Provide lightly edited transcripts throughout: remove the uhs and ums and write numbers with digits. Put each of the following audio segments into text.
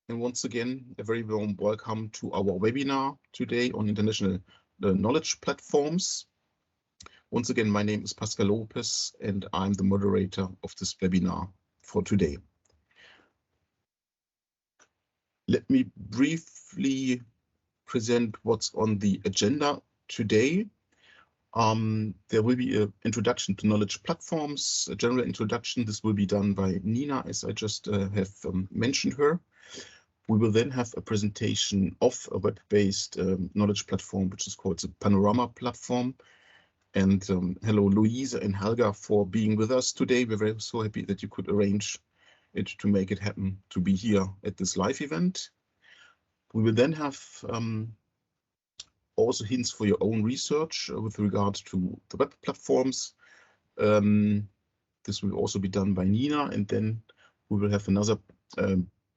and once again, a very warm welcome to our webinar today on international knowledge platforms. Once again, my name is Pascal Lopez, and I'm the moderator of this webinar for today. Let me briefly present what's on the agenda today. There will be an introduction to knowledge platforms, a general introduction. This will be done by Nina, as I just have mentioned her. We will then have a presentation of a web-based knowledge platform, which is called the Panorama platform. And hello, Luise and Helga, for being with us today. We're very so happy that you could arrange it to make it happen to be here at this live event. We will then have also hints for your own research with regard to the web platforms. This will also be done by Nina, and then we will have another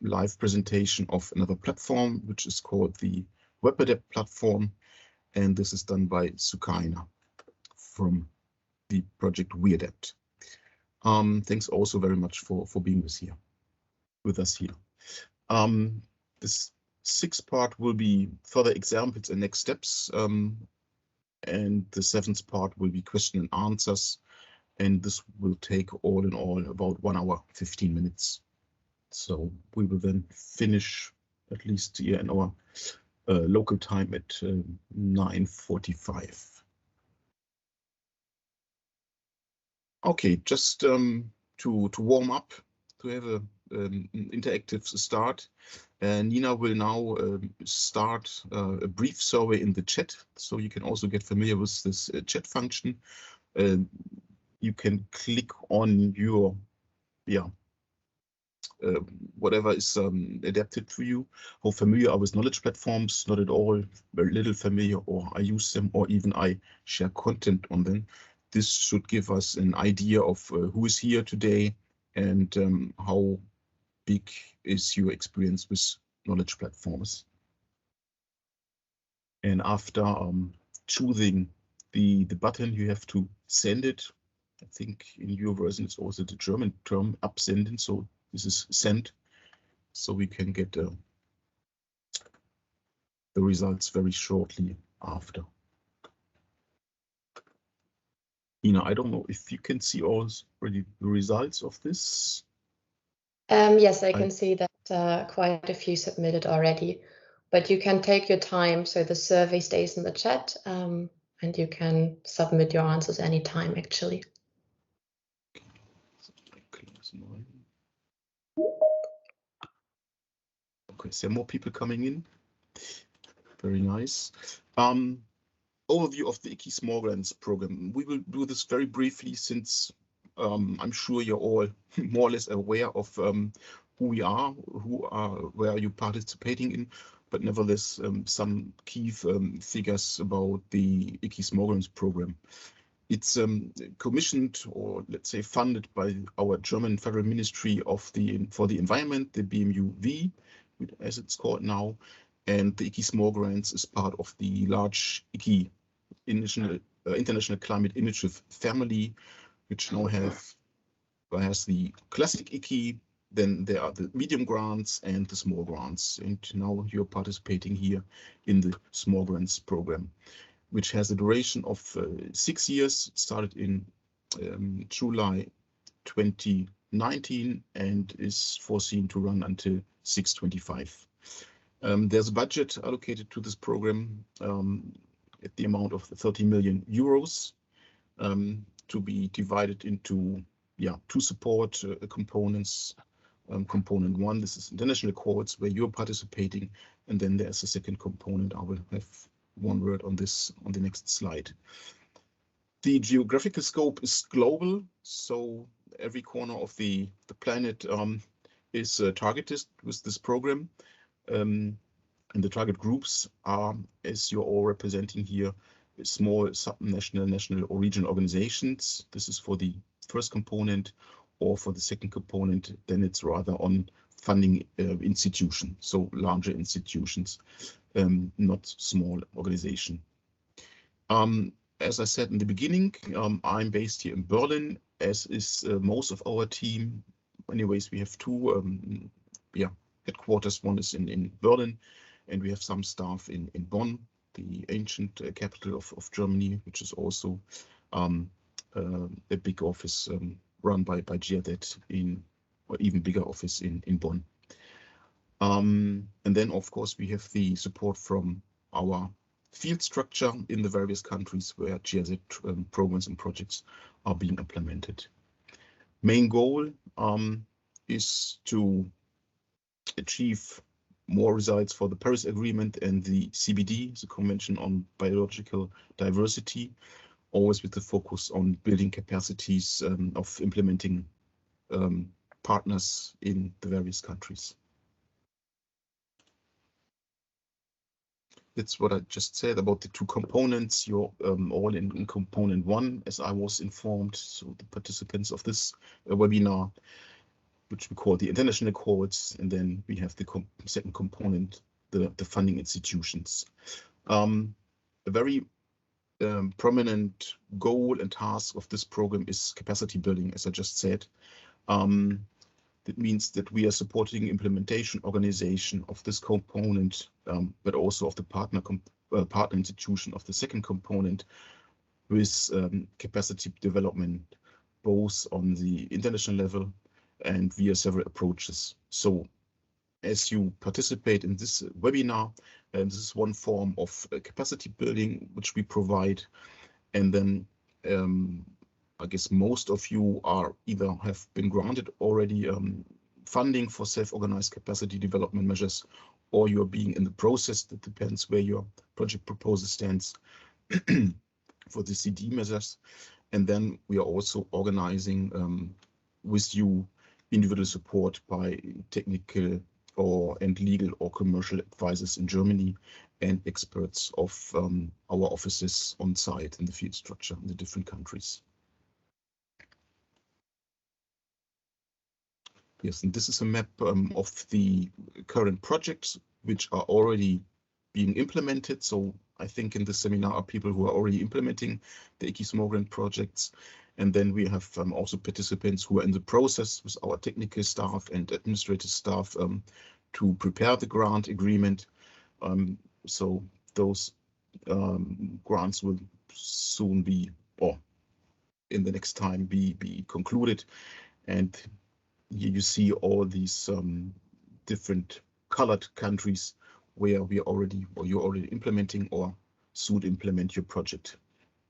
live presentation of another platform, which is called the WeAdapt platform, and this is done by Sukaina from the project WeAdapt. Thanks also very much for being with us here. This sixth part will be further examples and next steps, and the seventh part will be question and answers, and this will take all in all about 1 hour, 15 minutes. So we will then finish at least here in our local time at 9:45. Okay, just to warm up, to have an interactive start, Nina will now start a brief survey in the chat, so you can also get familiar with this chat function. You can click on your, whatever is adapted to you. How familiar are with knowledge platforms? Not at all, very little familiar, or I use them, or even I share content on them. This should give us an idea of who is here today and how big is your experience with knowledge platforms. And after choosing the button, you have to send it. I think in your version it's also the German term absenden, so this is sent, so we can get the results very shortly after. Nina, I don't know if you can see already the results of this. Yes, I can see that quite a few submitted already, but you can take your time. So the survey stays in the chat, and you can submit your answers anytime, actually. Okay, so more people coming in. Very nice. Overview of the IKI Small Grants program. We will do this very briefly, since I'm sure you're all more or less aware of who we are, where you're participating in, but nevertheless some key figures about the IKI Small Grants program. It's commissioned, or let's say funded, by our German Federal Ministry for the Environment, the BMUV, as it's called now, and the IKI Small Grants is part of the large IKI International Climate Initiative family, which now has the classic IKI, then there are the medium grants and the small grants, and now you're participating here in the Small Grants program, which has a duration of 6 years. It started in July 2019 and is foreseen to run until 6/25. There's a budget allocated to this program at the amount of 30 million euros to be divided into two support components. Component one, this is international calls, where you're participating, and then there's a second component. I will have one word on this on the next slide. The geographical scope is global, so every corner of the planet is targeted with this program. And the target groups are, as you're all representing here, small subnational, national or regional organizations. This is for the first component, or for the second component, then it's rather on funding institutions, so larger institutions, not small organization. As I said in the beginning, I'm based here in Berlin, as is most of our team. Anyways, we have two headquarters. One is in Berlin, and we have some staff in Bonn, the ancient capital of Germany, which is also a big office run by WeAdapt or even bigger office in Bonn. And then, of course, we have the support from our field structure in the various countries where WeAdapt programs and projects are being implemented. Main goal is to achieve more results for the Paris Agreement and the CBD, the Convention on Biological Diversity, always with the focus on building capacities of implementing partners in the various countries. That's what I just said about the two components. You're all in component one, as I was informed. So the participants of this webinar, which we call the international cohorts, and then we have the second component, the funding institutions. A very prominent goal and task of this program is capacity building, as I just said. That means that we are supporting implementation organization of this component, but also of the partner institution of the second component with capacity development, both on the international level and via several approaches. So as you participate in this webinar, this is one form of capacity building which we provide. And then I guess most of you are either have been granted already funding for self-organized capacity development measures, or you're being in the process. That depends where your project proposal stands for the CD measures. And then we are also organizing with you individual support by technical and legal or commercial advisors in Germany and experts of our offices on site in the field structure in the different countries. Yes, and this is a map of the current projects which are already being implemented. So I think in this seminar are people who are already implementing the IKI Small Grant projects. And then we have also participants who are in the process with our technical staff and administrative staff to prepare the grant agreement. So those grants will soon be, or in the next time, be concluded. And here you see all these different colored countries where we are already, or you're already implementing or soon implement your project.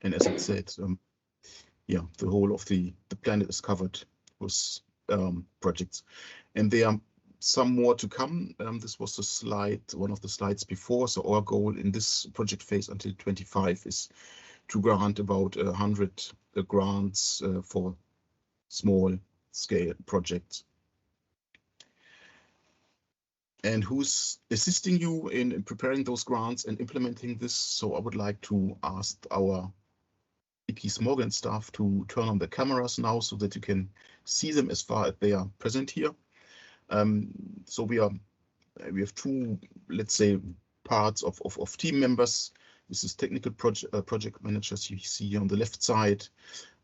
And as I said, yeah, the whole of the planet is covered with projects, and there are some more to come. This was the slide, one of the slides before. So our goal in this project phase until 25 is to grant about 100 grants for small scale projects. And who's assisting you in preparing those grants and implementing this? So I would like to ask our IKI Small Grants staff to turn on the cameras now so that you can see them as far as they are present here. So we have two, let's say, parts of team members. This is technical project managers you see here on the left side,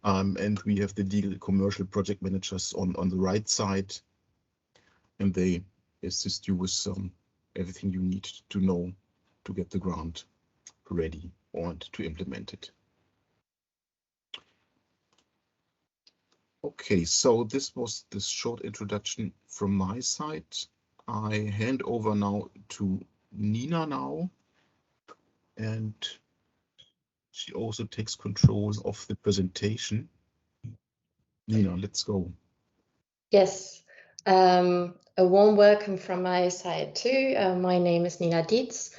and we have the legal commercial project managers on the right side, and they assist you with everything you need to know to get the grant ready and to implement it. Okay, so this was this short introduction from my side. I hand over now to Nina now, and she also takes control of the presentation. Nina, let's go. Yes, a warm welcome from my side too. My name is Nina Dietz,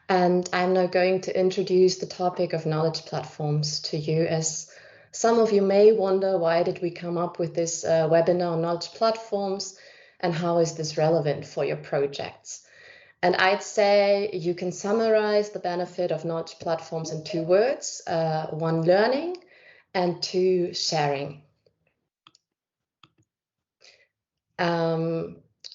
and I'm now going to introduce the topic of knowledge platforms to you. As some of you may wonder, why did we come up with this webinar on knowledge platforms, and how is this relevant for your projects? And I'd say you can summarize the benefit of knowledge platforms in two words: one, learning, and two, sharing.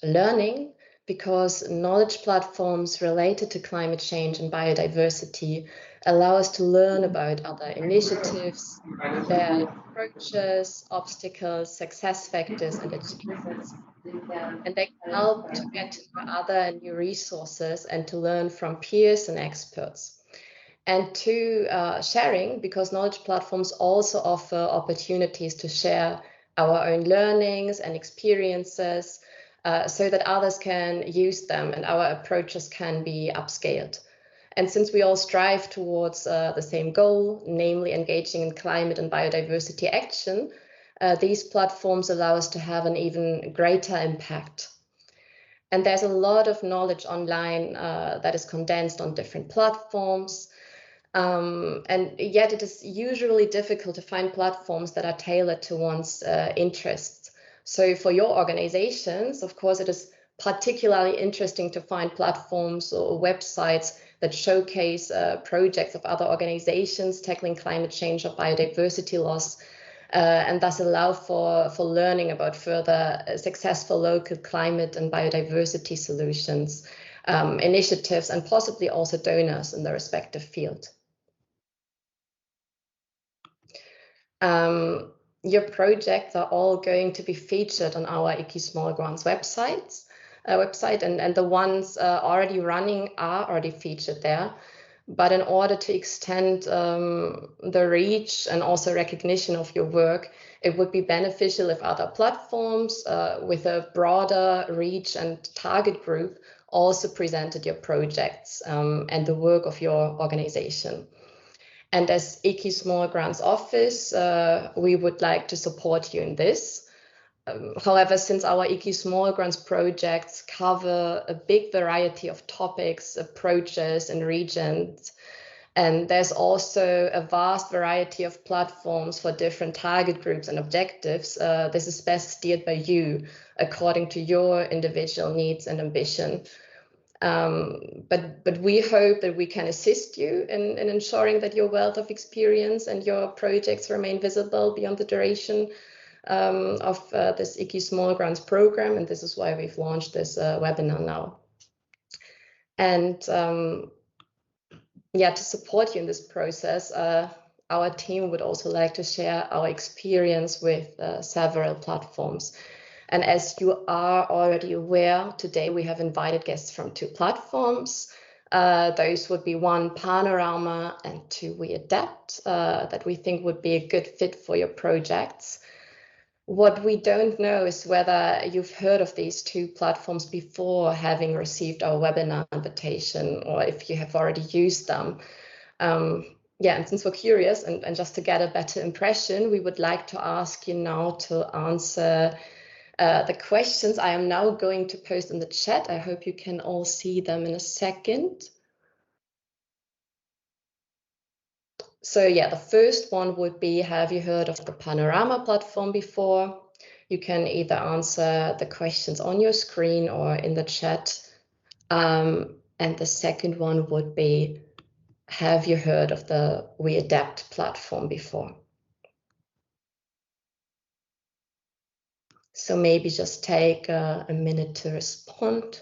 Learning, because knowledge platforms related to climate change and biodiversity allow us to learn about other initiatives, their approaches, obstacles, success factors, and achievements And they can help to get to know other new resources and to learn from peers and experts. And to sharing, because knowledge platforms also offer opportunities to share our own learnings and experiences so that others can use them and our approaches can be upscaled. And since we all strive towards the same goal, namely engaging in climate and biodiversity action, these platforms allow us to have an even greater impact. And there's a lot of knowledge online that is condensed on different platforms. And yet it is usually difficult to find platforms that are tailored to one's interests. So for your organizations, of course, it is particularly interesting to find platforms or websites that showcase projects of other organizations tackling climate change or biodiversity loss, and thus allow for learning about further successful local climate and biodiversity solutions, initiatives, and possibly also donors in the respective field. Your projects are all going to be featured on our IKI Small Grants website, and the ones already running are already featured there. But in order to extend the reach and also recognition of your work, it would be beneficial if other platforms with a broader reach and target group also presented your projects and the work of your organization. And as IKI Small Grants Office, we would like to support you in this. However, since our IKI Small Grants projects cover a big variety of topics, approaches, and regions, and there's also a vast variety of platforms for different target groups and objectives, this is best steered by you according to your individual needs and ambition. But we hope that we can assist you in ensuring that your wealth of experience and your projects remain visible beyond the duration of this IKI Small Grants program, and this is why we've launched this webinar now. And yeah, to support you in this process, our team would also like to share our experience with several platforms. And as you are already aware, today we have invited guests from 2 platforms. Those would be 1, Panorama, and 2, WeAdapt, that we think would be a good fit for your projects. What we don't know is whether you've heard of these 2 platforms before having received our webinar invitation, or if you have already used them. Yeah, and since we're curious and just to get a better impression, we would like to ask you now to answer the questions I am now going to post in the chat. I hope you can all see them in a second. So yeah, the first one would be, have you heard of the Panorama platform before? You can either answer the questions on your screen or in the chat. And the second one would be, have you heard of the WeAdapt platform before? So maybe just take a minute to respond.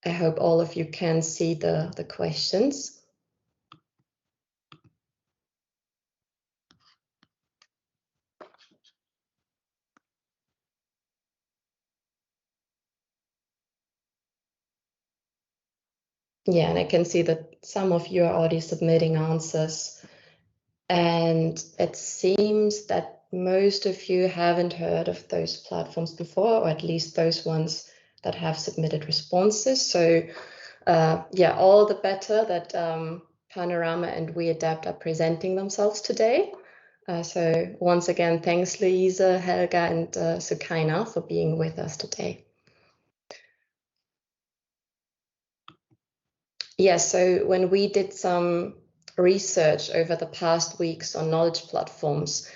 I hope all of you can see the questions. Yeah, and I can see that some of you are already submitting answers. And it seems that most of you haven't heard of those platforms before, or at least those ones that have submitted responses. So yeah, all the better that Panorama and WeAdapt are presenting themselves today. So once again, thanks Luise, Helga, and Sukaina for being with us today. Yeah, so when we did some research over the past weeks on knowledge platforms,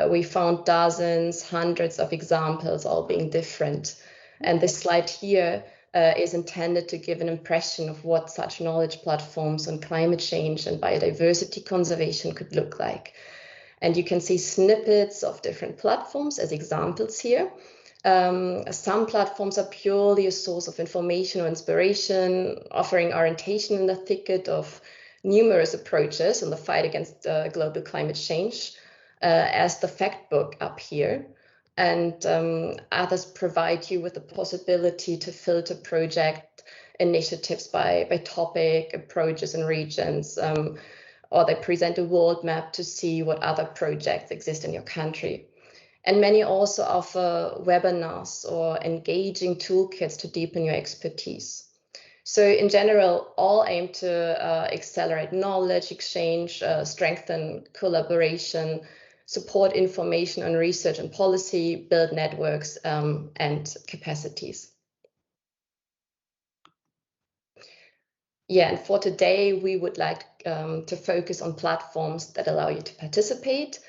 we found dozens, hundreds of examples, all being different. And this slide here is intended to give an impression of what such knowledge platforms on climate change and biodiversity conservation could look like. And you can see snippets of different platforms as examples here. Some platforms are purely a source of information or inspiration, offering orientation in the thicket of numerous approaches in the fight against global climate change. as the fact book up here. And others provide you with the possibility to filter project initiatives by topic, approaches, and regions. Or they present a world map to see what other projects exist in your country. And many also offer webinars or engaging toolkits to deepen your expertise. So in general, all aim to accelerate knowledge exchange, strengthen collaboration, support information on research and policy, build networks and capacities. Yeah, and for today, we would like to focus on platforms that allow you to participate,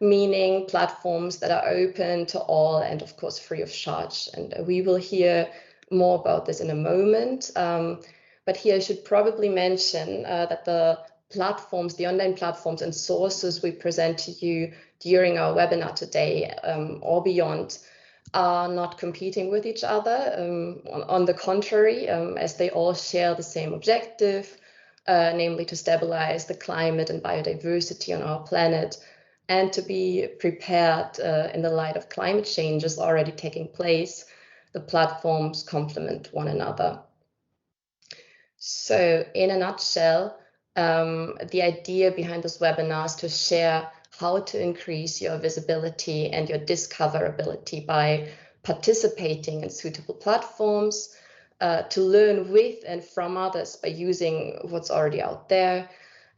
meaning platforms that are open to all and of course free of charge. And we will hear more about this in a moment. But here I should probably mention that the platforms, the online platforms and sources we present to you during our webinar today or beyond are not competing with each other. On the contrary, as they all share the same objective, namely to stabilize the climate and biodiversity on our planet and to be prepared in the light of climate changes already taking place. The platforms complement one another. So in a nutshell, the idea behind this webinar is to share how to increase your visibility and your discoverability by participating in suitable platforms, to learn with and from others by using what's already out there,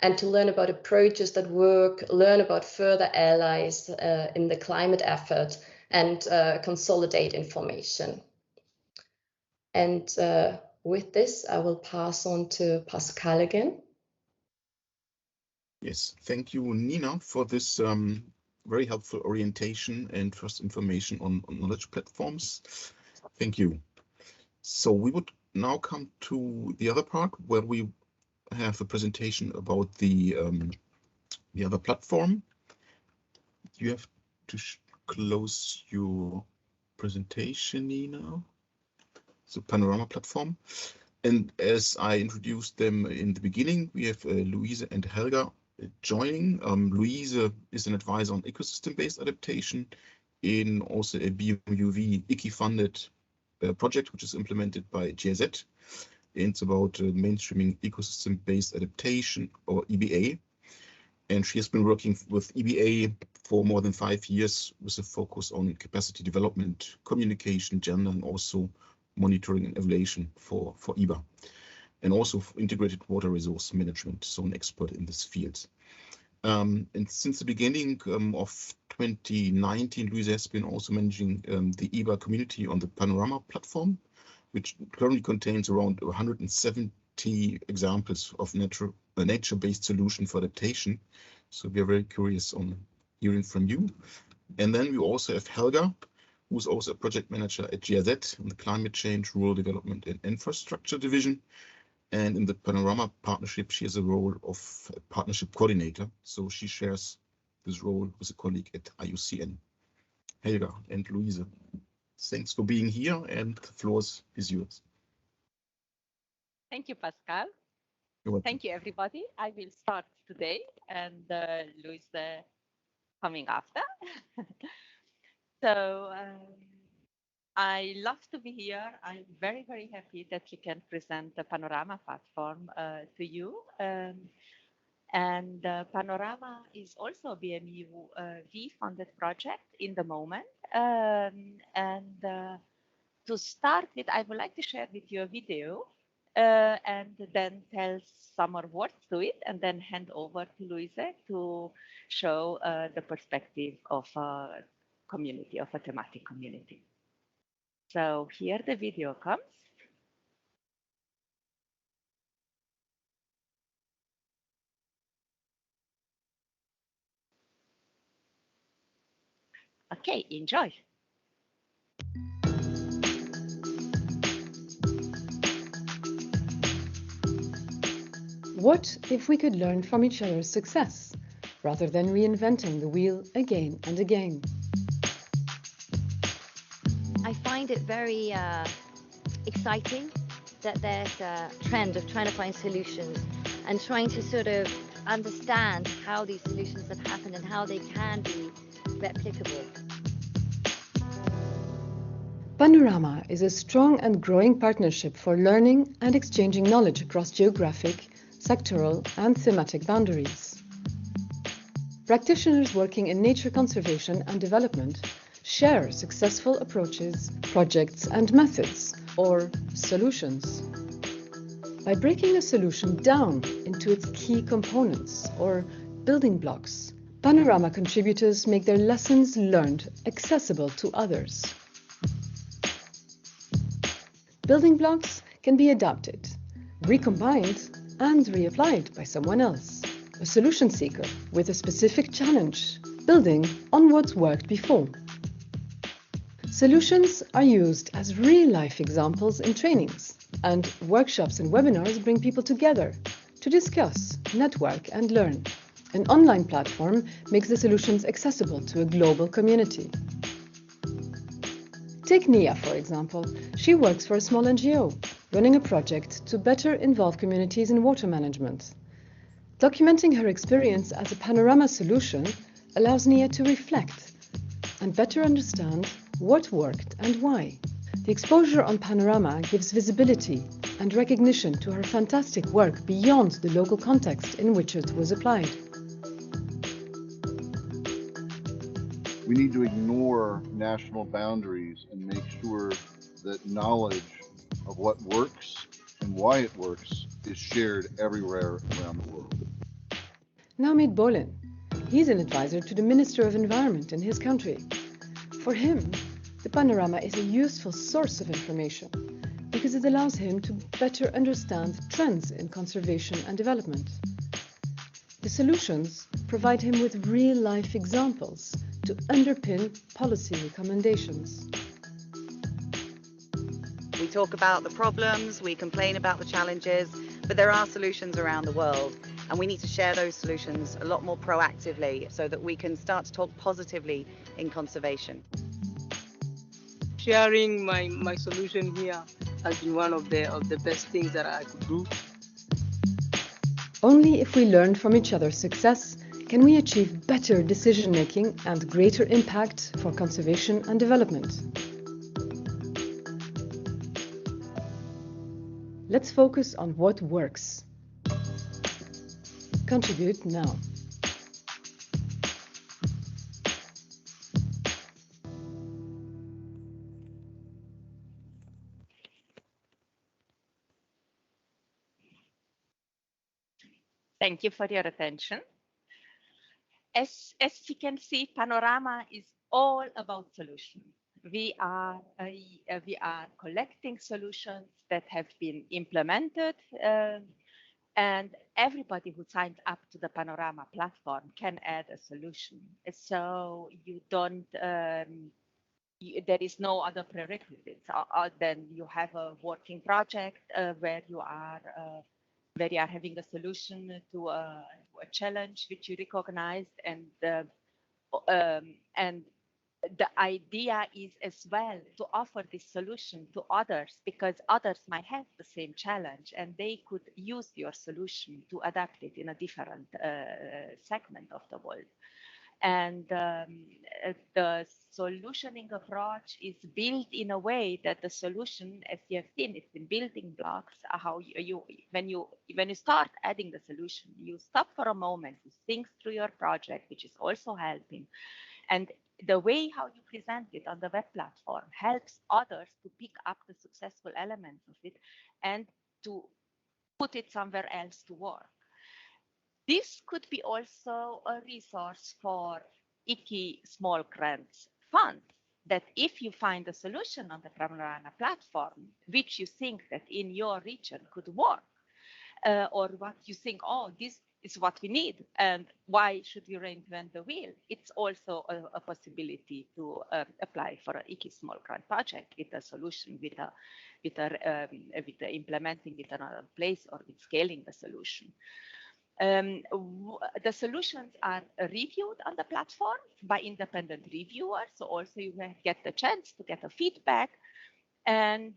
and to learn about approaches that work, learn about further allies in the climate effort, and consolidate information. And with this, I will pass on to Pascal again. Yes, thank you, Nina, for this very helpful orientation and first information on knowledge platforms. Thank you. So we would now come to the other part where we have a presentation about the other platform. You have to close your presentation, Nina. So Panorama platform. And as I introduced them in the beginning, we have Luise and Helga joining. Luise is an advisor on ecosystem-based adaptation in also a BMUV IKI-funded project, which is implemented by GIZ. And it's about mainstreaming ecosystem-based adaptation, or EBA. And she has been working with EBA for more than 5 years with a focus on capacity development, communication, gender, and also monitoring and evaluation for EBA, and also for integrated water resource management, so an expert in this field. And since the beginning of 2019, Luise has been also managing the EBA community on the Panorama platform, which currently contains around 170 examples of nature-based solution for adaptation. So we are very curious on hearing from you. And then we also have Helga, who's also a project manager at GIZ in the Climate Change, Rural Development and Infrastructure Division. And in the Panorama partnership, she has a role of a partnership coordinator. So she shares this role with a colleague at IUCN. Helga and Luise, thanks for being here, and the floor is yours. Thank you, Pascal. Thank you, everybody. I will start today, and Luise coming after. So I love to be here. I'm very, very happy that we can present the Panorama platform to you. And Panorama is also a BMUV funded project in the moment. To start with, I would like to share with you a video and then tell some more words to it, and then hand over to Luise to show the perspective of a community, of a thematic community. So here the video comes. Okay, enjoy. What if we could learn from each other's success, rather than reinventing the wheel again and again? I find it very exciting that there's a trend of trying to find solutions and trying to sort of understand how these solutions have happened and how they can be replicable. Panorama is a strong and growing partnership for learning and exchanging knowledge across geographic, sectoral, and thematic boundaries. Practitioners working in nature conservation and development share successful approaches, projects, and methods, or solutions. By breaking a solution down into its key components, or building blocks, Panorama contributors make their lessons learned accessible to others. Building blocks can be adapted, recombined, and reapplied by someone else, a solution seeker with a specific challenge, building on what's worked before. Solutions are used as real-life examples in trainings, and workshops and webinars bring people together to discuss, network, and learn. An online platform makes the solutions accessible to a global community. Take Nia, for example. She works for a small NGO, running a project to better involve communities in water management. Documenting her experience as a Panorama solution allows Nia to reflect and better understand what worked and why. The exposure on Panorama gives visibility and recognition to her fantastic work beyond the local context in which it was applied. We need to ignore national boundaries and make sure that knowledge of what works and why it works is shared everywhere around the world. Now meet Bolin. He's an advisor to the Minister of Environment in his country. For him, the Panorama is a useful source of information because it allows him to better understand trends in conservation and development. The solutions provide him with real-life examples to underpin policy recommendations. We talk about the problems, we complain about the challenges, but there are solutions around the world, and we need to share those solutions a lot more proactively so that we can start to talk positively in conservation. Sharing my solution here has been one of the best things that I could do. Only if we learn from each other's success can we achieve better decision-making and greater impact for conservation and development. Let's focus on what works. Contribute now. Thank you for your attention. As you can see, Panorama is all about solutions. We are collecting solutions that have been implemented, and everybody who signs up to the Panorama platform can add a solution. So you don't. There is no other prerequisites than you have a working project where you are having a solution to a challenge which you recognized, and the idea is as well to offer this solution to others, because others might have the same challenge and they could use your solution to adapt it in a different segment of the world. And the solutioning approach is built in a way that the solution, as you have seen, it's in building blocks. How when you start adding the solution, you stop for a moment, you think through your project, which is also helping. And the way how you present it on the web platform helps others to pick up the successful elements of it and to put it somewhere else to work. This could be also a resource for IKI Small Grants fund, that if you find a solution on the Panorama platform, which you think that in your region could work, or what you think, oh, this is what we need, and why should we reinvent the wheel? It's also a possibility to apply for an IKI Small Grant project with a solution, with implementing it in another place, or with scaling the solution. The solutions are reviewed on the platform by independent reviewers, so also you get the chance to get a feedback. And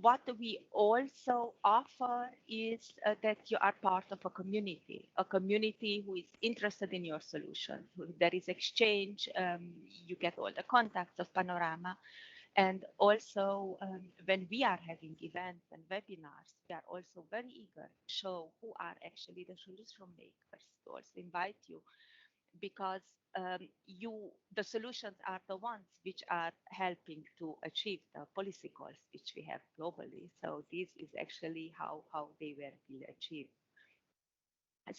what we also offer is that you are part of a community who is interested in your solution. There is exchange, you get all the contacts of Panorama. And also, when we are having events and webinars, we are also very eager to show who are actually the solution makers, to also invite you, because the solutions are the ones which are helping to achieve the policy goals which we have globally. So this is actually how they will achieved.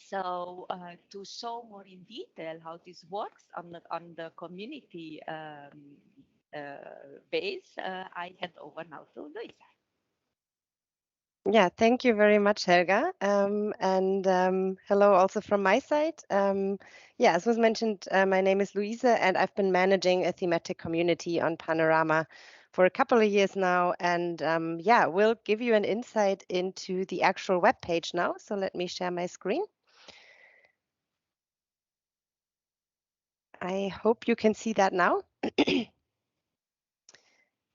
So to show more in detail how this works on the community base, I hand over now to Luise. Yeah, thank you very much, Helga. Hello also from my side. Yeah, as was mentioned, my name is Luise, and I've been managing a thematic community on Panorama for a couple of years now. And yeah, we'll give you an insight into the actual web page now. So let me share my screen. I hope you can see that now.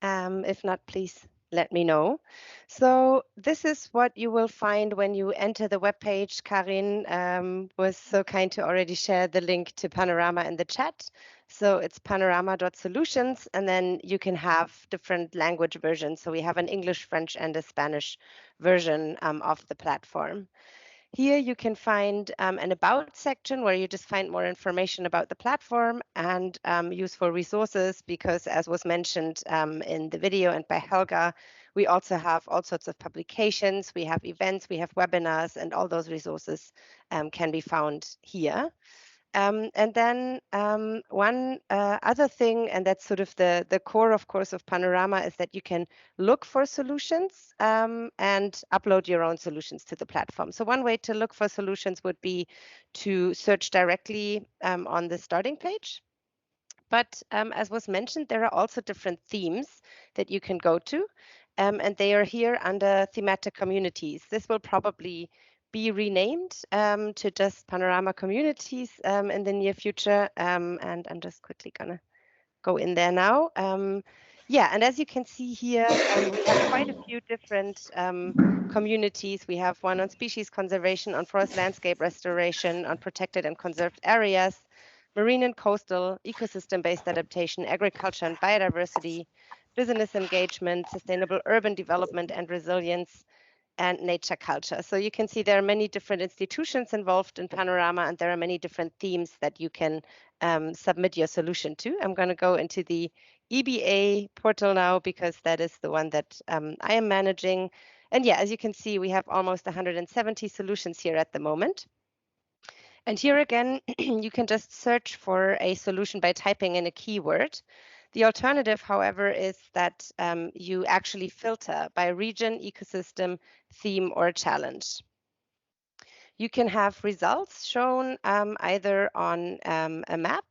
If not, please let me know. So this is what you will find when you enter the webpage. Karin was so kind to already share the link to Panorama in the chat. So it's panorama.solutions, and then you can have different language versions. So we have an English, French, and a Spanish version of the platform. Here you can find an About section where you just find more information about the platform and useful resources, because as was mentioned in the video and by Helga, we also have all sorts of publications, we have events, we have webinars, and all those resources can be found here. And then one other thing, and that's sort of the core, of course, of Panorama, is that you can look for solutions and upload your own solutions to the platform. So one way to look for solutions would be to search directly on the starting page. But as was mentioned, there are also different themes that you can go to, and they are here under thematic communities. This will probably be renamed to just Panorama Communities in the near future, and I'm just quickly gonna go in there now. Yeah, and as you can see here, we have quite a few different communities. We have one on species conservation, on forest landscape restoration, on protected and conserved areas, marine and coastal, ecosystem-based adaptation, agriculture and biodiversity, business engagement, sustainable urban development and resilience, and nature culture. So you can see there are many different institutions involved in Panorama, and there are many different themes that you can submit your solution to. I'm going to go into the EBA portal now, because that is the one that I am managing. And yeah, as you can see, we have almost 170 solutions here at the moment. And here again, you can just search for a solution by typing in a keyword. The alternative, however, is that you actually filter by region, ecosystem, theme, or challenge. You can have results shown either on a map,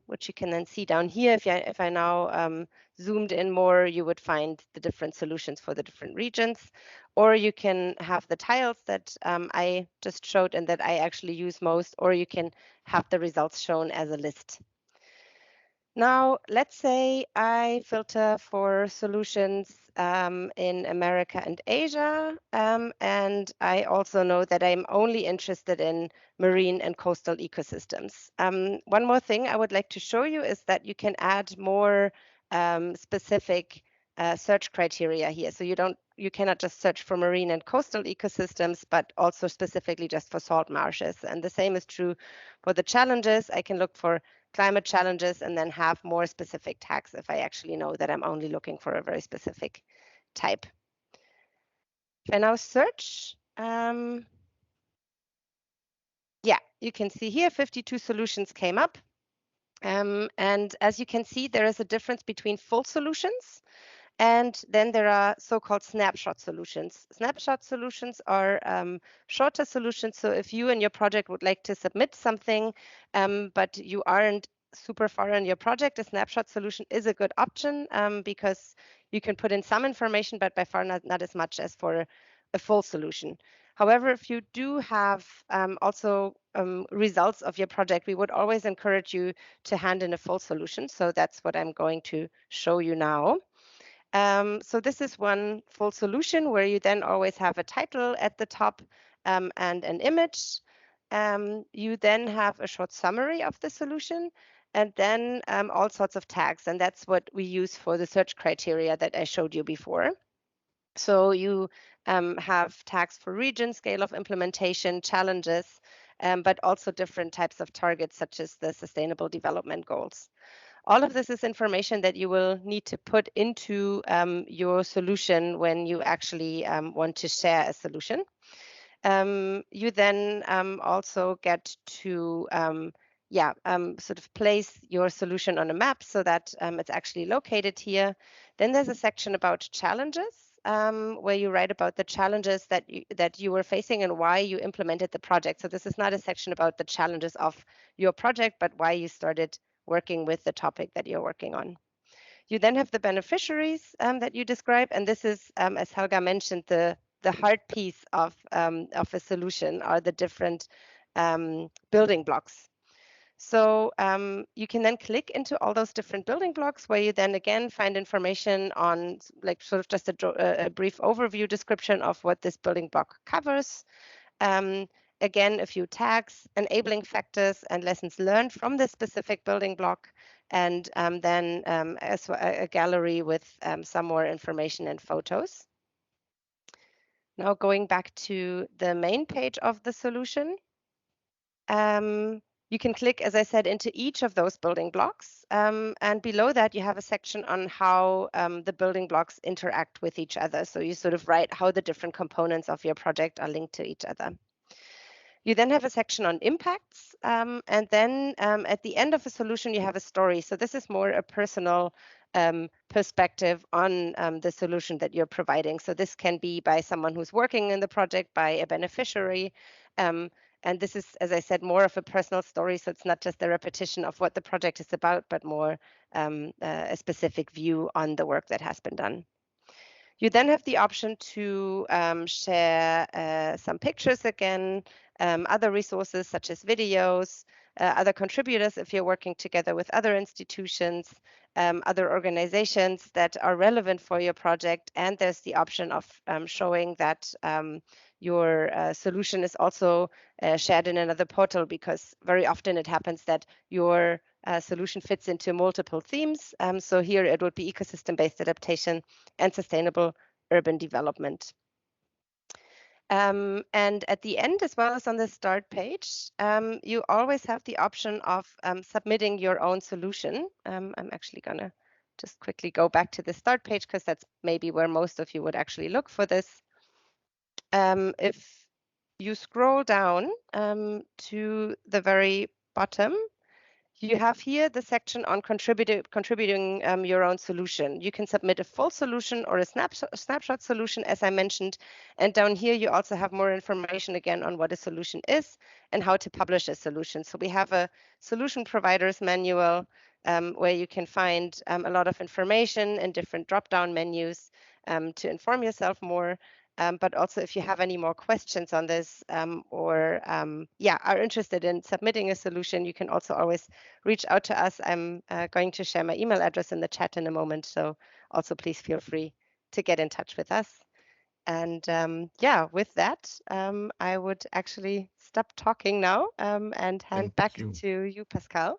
which you can then see down here. If I now zoomed in more, you would find the different solutions for the different regions, or you can have the tiles that I just showed and that I actually use most, or you can have the results shown as a list. Now, let's say I filter for solutions in America and Asia, and I also know that I'm only interested in marine and coastal ecosystems. One more thing I would like to show you is that you can add more specific search criteria here. So you cannot just search for marine and coastal ecosystems, but also specifically just for salt marshes. And the same is true for the challenges. I can look for climate challenges and then have more specific tags if I actually know that I'm only looking for a very specific type. If I now search, yeah, you can see here 52 solutions came up. And as you can see, there is a difference between full solutions, and then there are so-called snapshot solutions. Snapshot solutions are shorter solutions. So if you and your project would like to submit something, but you aren't super far in your project, a snapshot solution is a good option because you can put in some information, but by far not as much as for a full solution. However, if you do have also results of your project, we would always encourage you to hand in a full solution. So that's what I'm going to show you now. So this is one full solution where you then always have a title at the top and an image. You then have a short summary of the solution and then all sorts of tags. And that's what we use for the search criteria that I showed you before. So you have tags for region, scale of implementation, challenges, but also different types of targets, such as the Sustainable Development Goals. All of this is information that you will need to put into your solution when you actually want to share a solution. You then also get to sort of place your solution on a map so that it's actually located here. Then there's a section about challenges where you write about the challenges that you were facing and why you implemented the project. So this is not a section about the challenges of your project, but why you started working with the topic that you're working on. You then have the beneficiaries that you describe, and this is, as Helga mentioned, the heart piece of a solution are the different building blocks. So you can then click into all those different building blocks where you then again find information on like sort of just a brief overview description of what this building block covers. Again, a few tags, enabling factors and lessons learned from this specific building block, and then as a gallery with some more information and photos. Now going back to the main page of the solution, you can click, as I said, into each of those building blocks. And below that, you have a section on how the building blocks interact with each other. So you sort of write how the different components of your project are linked to each other. You then have a section on impacts, and then at the end of the solution, you have a story. So this is more a personal perspective on the solution that you're providing. So this can be by someone who's working in the project, by a beneficiary. And this is, as I said, more of a personal story. So it's not just a repetition of what the project is about, but more a specific view on the work that has been done. You then have the option to share some pictures again, other resources such as videos, other contributors if you're working together with other institutions, other organizations that are relevant for your project. And there's the option of showing that your solution is also shared in another portal, because very often it happens that your solution fits into multiple themes. So here it would be ecosystem-based adaptation and sustainable urban development. And at the end, as well as on the start page, you always have the option of submitting your own solution. I'm actually going to just quickly go back to the start page, because that's maybe where most of you would actually look for this. If you scroll down to the very bottom, you have here the section on contributing your own solution. You can submit a full solution or a snapshot solution, as I mentioned. And down here, you also have more information again on what a solution is and how to publish a solution. So we have a solution provider's manual where you can find a lot of information and different drop-down menus to inform yourself more. But also if you have any more questions on this or are interested in submitting a solution, you can also always reach out to us. I'm going to share my email address in the chat in a moment. So also please feel free to get in touch with us. And with that, I would actually stop talking now and hand back to you, Pascal.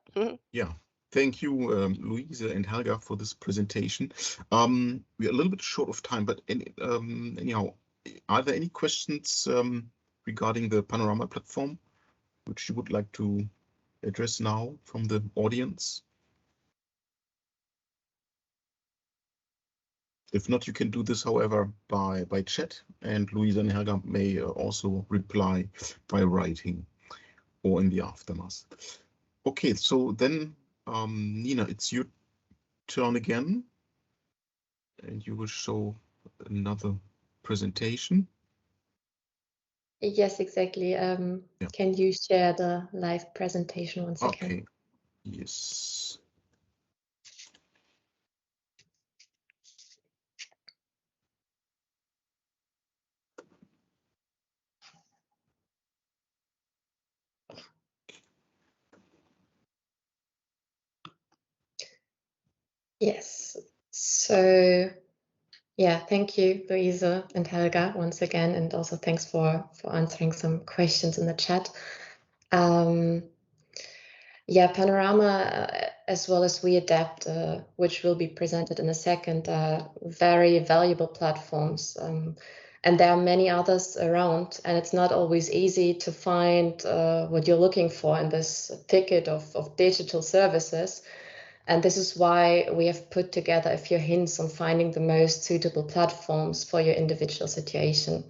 Yeah. Thank you, Luise and Helga, for this presentation. We're a little bit short of time, but anyhow, are there any questions regarding the Panorama platform, which you would like to address now from the audience? If not, you can do this, however, by chat, and Luise and Helga may also reply by writing or in the aftermath. Okay, so then, Nina, it's your turn again, and you will show another presentation. Yes, exactly. Can you share the live presentation once again? Okay, yes. Yes, so Yeah, thank you, Luise and Helga, once again, and also thanks for answering some questions in the chat. Yeah, Panorama, as well as WeAdapt, which will be presented in a second, very valuable platforms. And there are many others around, and it's not always easy to find what you're looking for in this thicket of digital services. And this is why we have put together a few hints on finding the most suitable platforms for your individual situation.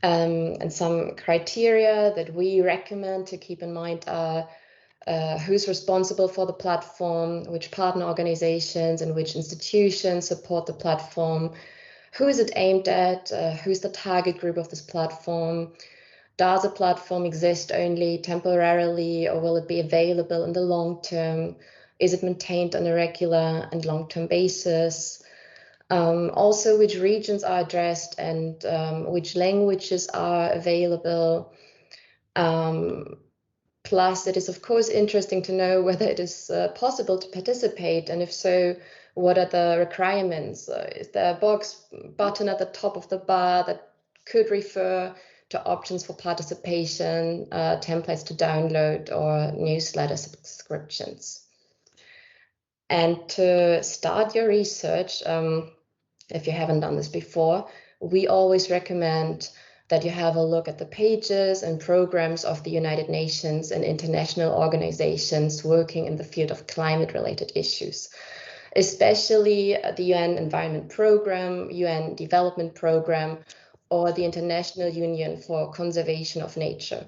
And some criteria that we recommend to keep in mind are who's responsible for the platform, which partner organizations and which institutions support the platform, who is it aimed at, who's the target group of this platform, does the platform exist only temporarily or will it be available in the long term, is it maintained on a regular and long-term basis, also which regions are addressed and which languages are available. Plus, it is of course interesting to know whether it is possible to participate, and if so, what are the requirements? Is there a box button at the top of the bar that could refer to options for participation, templates to download, or newsletter subscriptions? And to start your research, if you haven't done this before, we always recommend that you have a look at the pages and programs of the United Nations and international organizations working in the field of climate-related issues, especially the UN Environment Programme, UN Development Programme, or the International Union for Conservation of Nature.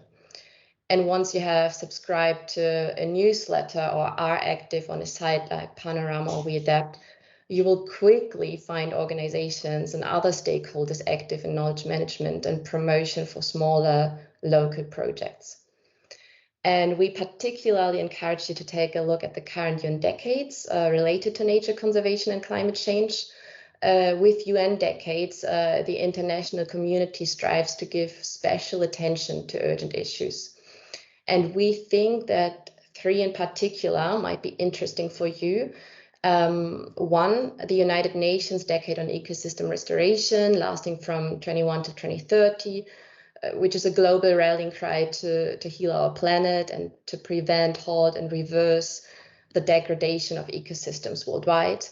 And once you have subscribed to a newsletter or are active on a site like Panorama or WeAdapt, you will quickly find organizations and other stakeholders active in knowledge management and promotion for smaller local projects. And we particularly encourage you to take a look at the current UN decades related to nature conservation and climate change. With UN decades, the international community strives to give special attention to urgent issues. And we think that 3 in particular might be interesting for you. One, the United Nations Decade on Ecosystem Restoration, lasting from 21 to 2030, which is a global rallying cry to heal our planet and to prevent, halt, and reverse the degradation of ecosystems worldwide.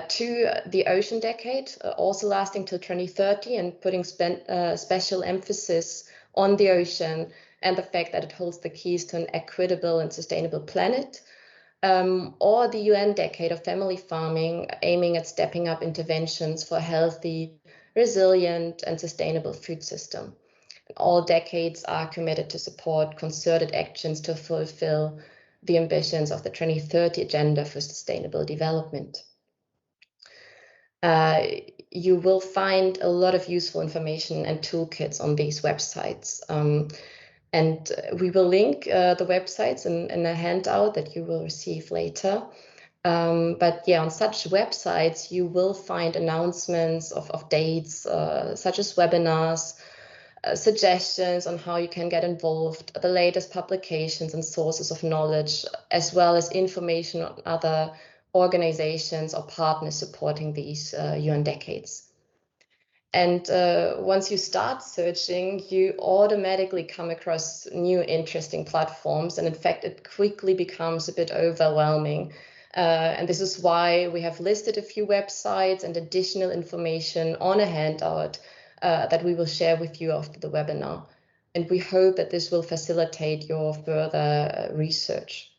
2, the Ocean Decade, also lasting till 2030 and putting special emphasis on the ocean and the fact that it holds the keys to an equitable and sustainable planet. Or the UN Decade of Family Farming, aiming at stepping up interventions for a healthy, resilient, and sustainable food system. All decades are committed to support concerted actions to fulfill the ambitions of the 2030 Agenda for Sustainable Development. You will find a lot of useful information and toolkits on these websites. And we will link the websites in a handout that you will receive later. But yeah, on such websites, you will find announcements of dates, such as webinars, suggestions on how you can get involved, the latest publications and sources of knowledge, as well as information on other organizations or partners supporting these UN decades. And once you start searching, you automatically come across new interesting platforms. And in fact, it quickly becomes a bit overwhelming. And this is why we have listed a few websites and additional information on a handout that we will share with you after the webinar. And we hope that this will facilitate your further research.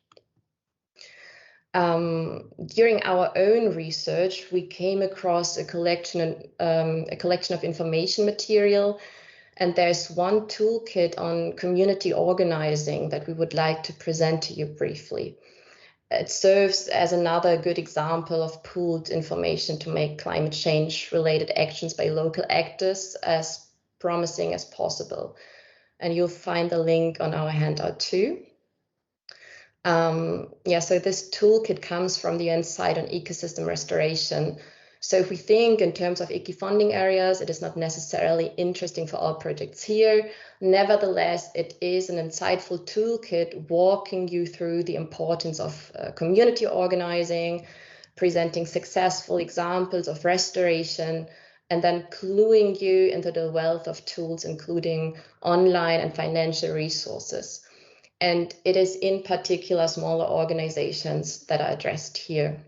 During our own research, we came across a collection of information material, and there's one toolkit on community organizing that we would like to present to you briefly. It serves as another good example of pooled information to make climate change related actions by local actors as promising as possible. And you'll find the link on our handout too. So this toolkit comes from the UN site on ecosystem restoration. So if we think in terms of IKI funding areas, it is not necessarily interesting for all projects here. Nevertheless, it is an insightful toolkit walking you through the importance of community organizing, presenting successful examples of restoration, and then cluing you into the wealth of tools, including online and financial resources. And it is in particular smaller organizations that are addressed here.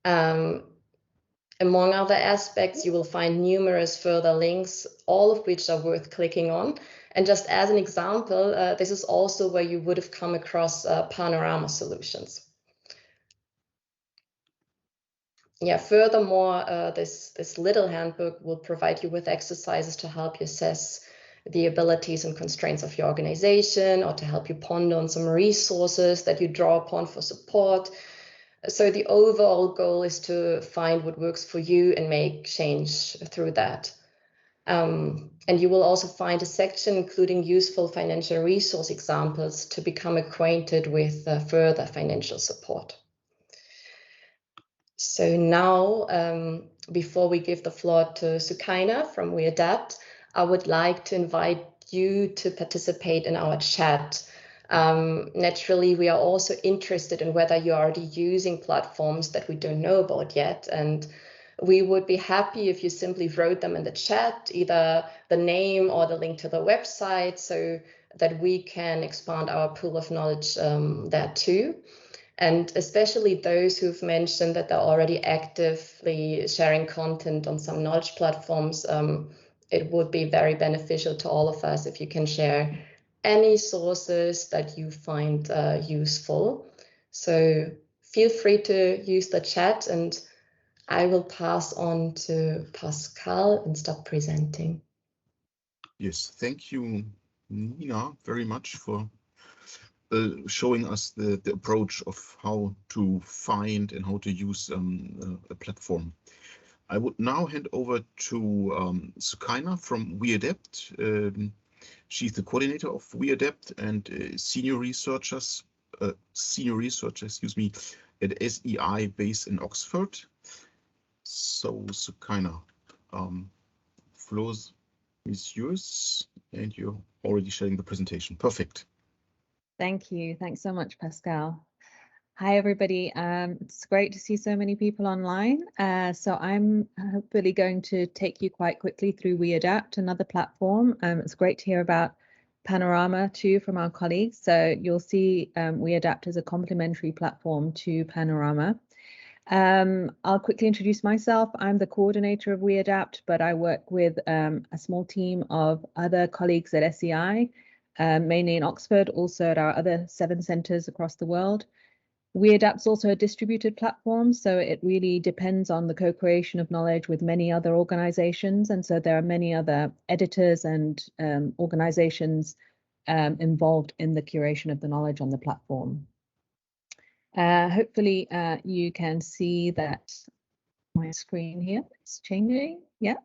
Among other aspects, you will find numerous further links, all of which are worth clicking on. And just as an example, this is also where you would have come across Panorama solutions. Yeah, furthermore, this little handbook will provide you with exercises to help you assess the abilities and constraints of your organization, or to help you ponder on some resources that you draw upon for support. So the overall goal is to find what works for you and make change through that. And you will also find a section including useful financial resource examples to become acquainted with further financial support. So now, before we give the floor to Sukaina from WeAdapt, I would like to invite you to participate in our chat. Naturally, we are also interested in whether you're already using platforms that we don't know about yet. And we would be happy if you simply wrote them in the chat, either the name or the link to the website, so that we can expand our pool of knowledge there too. And especially those who've mentioned that they're already actively sharing content on some knowledge platforms, it would be very beneficial to all of us if you can share any sources that you find useful. So feel free to use the chat, and I will pass on to Pascal and stop presenting. Yes, thank you, Nina, very much for showing us the approach of how to find and how to use a platform. I would now hand over to Sukaina from WeAdapt. She's the coordinator of WeAdapt and senior researcher, excuse me, at SEI based in Oxford. So Sukaina, floor is yours, and you're already sharing the presentation. Perfect. Thank you. Thanks so much, Pascal. Hi, everybody. It's great to see so many people online. So I'm hopefully going to take you quite quickly through WeAdapt, another platform. It's great to hear about Panorama too from our colleagues. So you'll see WeAdapt as a complementary platform to Panorama. I'll quickly introduce myself. I'm the coordinator of WeAdapt, but I work with a small team of other colleagues at SEI, mainly in Oxford, also at our other 7 centres across the world. WeAdapt is also a distributed platform, so it really depends on the co-creation of knowledge with many other organisations, and so there are many other editors and organisations involved in the curation of the knowledge on the platform. Hopefully you can see that my screen here is changing. Yeah.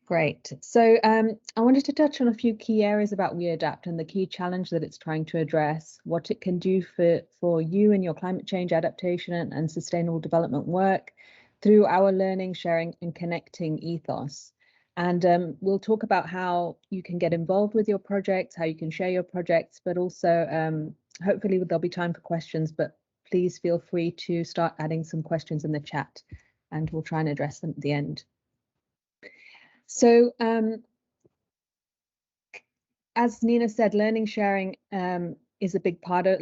Great. So I wanted to touch on a few key areas about WeAdapt and the key challenge that it's trying to address, what it can do for you and your climate change adaptation and sustainable development work through our learning, sharing and connecting ethos. And we'll talk about how you can get involved with your projects, how you can share your projects, but also hopefully there'll be time for questions, but please feel free to start adding some questions in the chat and we'll try and address them at the end. So as Nina said, learning and sharing is a big part of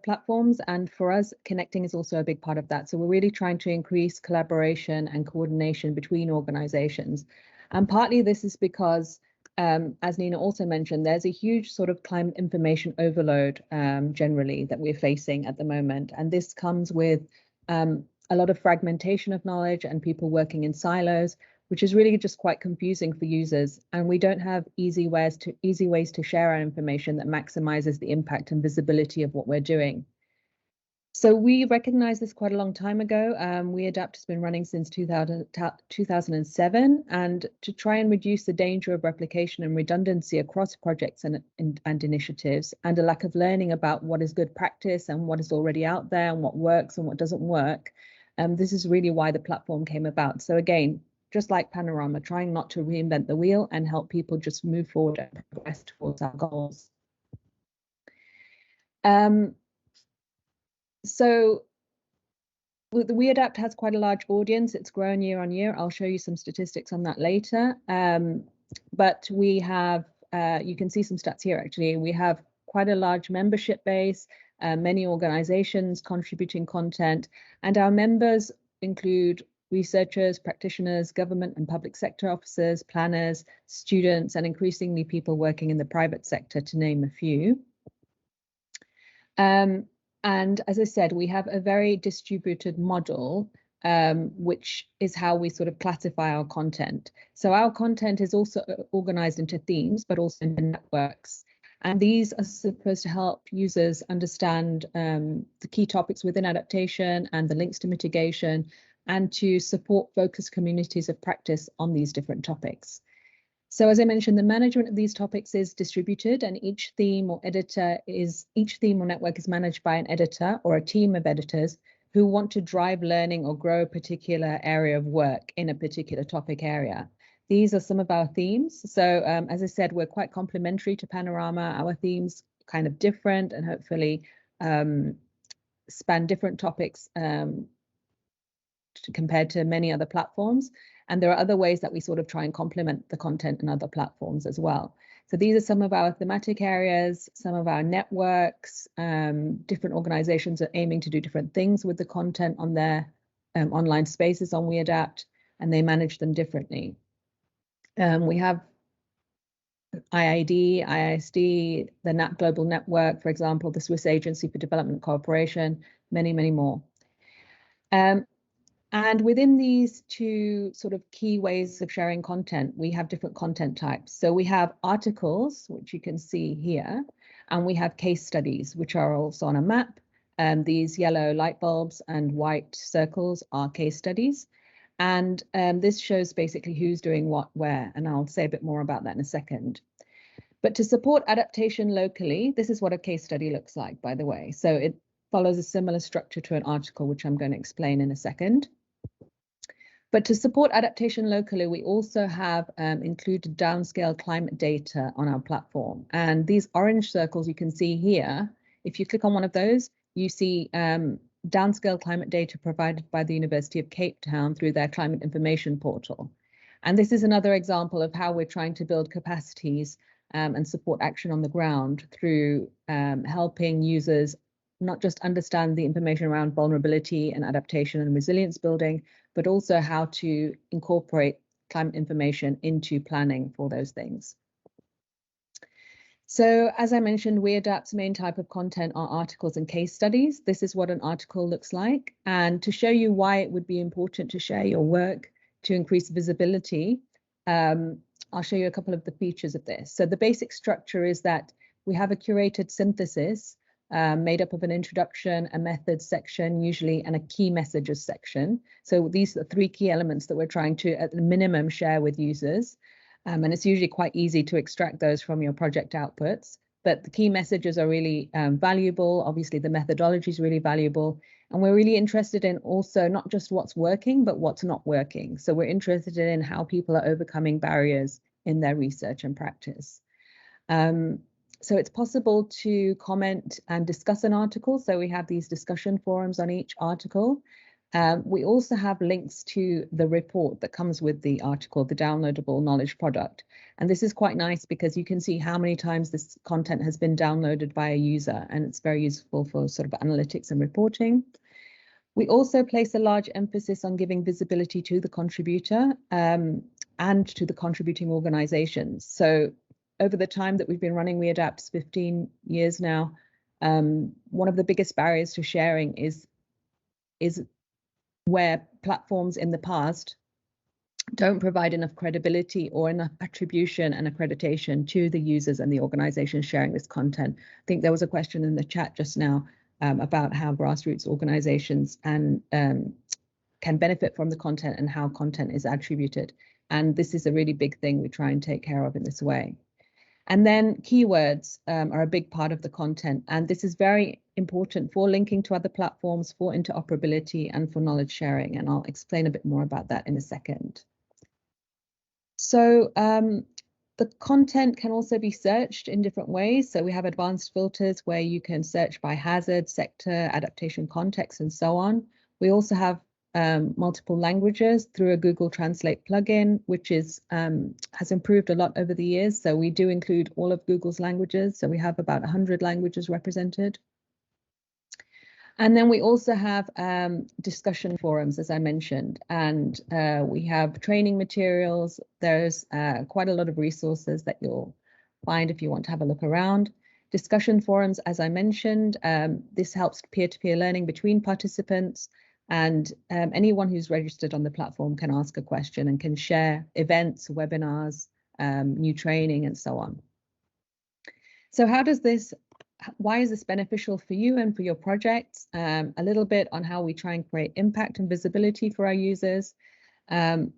platforms, and for us, connecting is also a big part of that. So we're really trying to increase collaboration and coordination between organizations. And partly this is because, as Nina also mentioned, there's a huge sort of climate information overload generally that we're facing at the moment. And this comes with a lot of fragmentation of knowledge and people working in silos, which is really just quite confusing for users. And we don't have easy ways to share our information that maximizes the impact and visibility of what we're doing. So we recognized this quite a long time ago. WeAdapt has been running since 2007, and to try and reduce the danger of replication and redundancy across projects and initiatives, and a lack of learning about what is good practice and what is already out there and what works and what doesn't work. This is really why the platform came about. So again, just like Panorama, trying not to reinvent the wheel and help people just move forward and progress towards our goals. So the WeAdapt has quite a large audience. It's grown year on year. I'll show you some statistics on that later. But we have, you can see some stats here actually. We have quite a large membership base, many organizations contributing content, and our members include researchers, practitioners, government and public sector officers, planners, students, and increasingly people working in the private sector, to name a few. And as I said, we have a very distributed model, which is how we sort of classify our content. So our content is also organized into themes, but also into networks. And these are supposed to help users understand the key topics within adaptation and the links to mitigation, and to support focused communities of practice on these different topics. So as I mentioned, the management of these topics is distributed, and each theme or network is managed by an editor or a team of editors who want to drive learning or grow a particular area of work in a particular topic area. These are some of our themes. So as I said, we're quite complementary to Panorama. Our themes are kind of different and hopefully span different topics compared to many other platforms. And there are other ways that we sort of try and complement the content in other platforms as well. So these are some of our thematic areas, some of our networks. Different organizations are aiming to do different things with the content on their online spaces on WeAdapt, and they manage them differently. We have IID, IISD, the NAP Global Network, for example, the Swiss Agency for Development Cooperation, many, many more. And within these two sort of key ways of sharing content, we have different content types. So we have articles, which you can see here, and we have case studies, which are also on a map. These yellow light bulbs and white circles are case studies. And this shows basically who's doing what where, and I'll say a bit more about that in a second. But to support adaptation locally, this is what a case study looks like, by the way. So it follows a similar structure to an article, which I'm going to explain in a second. But to support adaptation locally, we also have included downscale climate data on our platform. And these orange circles you can see here, if you click on one of those, you see downscale climate data provided by the University of Cape Town through their climate information portal. And this is another example of how we're trying to build capacities and support action on the ground through helping users not just understand the information around vulnerability and adaptation and resilience building, but also how to incorporate climate information into planning for those things. So as I mentioned, WeAdapt's main type of content are articles and case studies. This is what an article looks like. And to show you why it would be important to share your work to increase visibility, I'll show you a couple of the features of this. So the basic structure is that we have a curated synthesis made up of an introduction, a methods section, usually, and a key messages section. So these are three key elements that we're trying to, at the minimum, share with users. And it's usually quite easy to extract those from your project outputs. But the key messages are really valuable. Obviously, the methodology is really valuable. And we're really interested in also not just what's working, but what's not working. So we're interested in how people are overcoming barriers in their research and practice. So it's possible to comment and discuss an article. So we have these discussion forums on each article. We also have links to the report that comes with the article, the downloadable knowledge product. And this is quite nice because you can see how many times this content has been downloaded by a user, and it's very useful for sort of analytics and reporting. We also place a large emphasis on giving visibility to the contributor and to the contributing organizations. So over the time that we've been running WeAdapt, 15 years now, one of the biggest barriers to sharing is where platforms in the past don't provide enough credibility or enough attribution and accreditation to the users and the organizations sharing this content. I think there was a question in the chat just now about how grassroots organizations and can benefit from the content and how content is attributed. And this is a really big thing we try and take care of in this way. And then keywords are a big part of the content. And this is very important for linking to other platforms, for interoperability, and for knowledge sharing. And I'll explain a bit more about that in a second. So The content can also be searched in different ways. So we have advanced filters where you can search by hazard, sector, adaptation context, and so on. We also have multiple languages through a Google Translate plugin, which is has improved a lot over the years. So we do include all of Google's languages. So we have about 100 languages represented. And then we also have discussion forums, as I mentioned, and we have training materials. There's quite a lot of resources that you'll find if you want to have a look around. Discussion forums, as I mentioned, this helps peer-to-peer learning between participants, and anyone who's registered on the platform can ask a question and can share events, webinars, new training, and so on. So why is this beneficial for you and for your projects? A little bit on how we try and create impact and visibility for our users.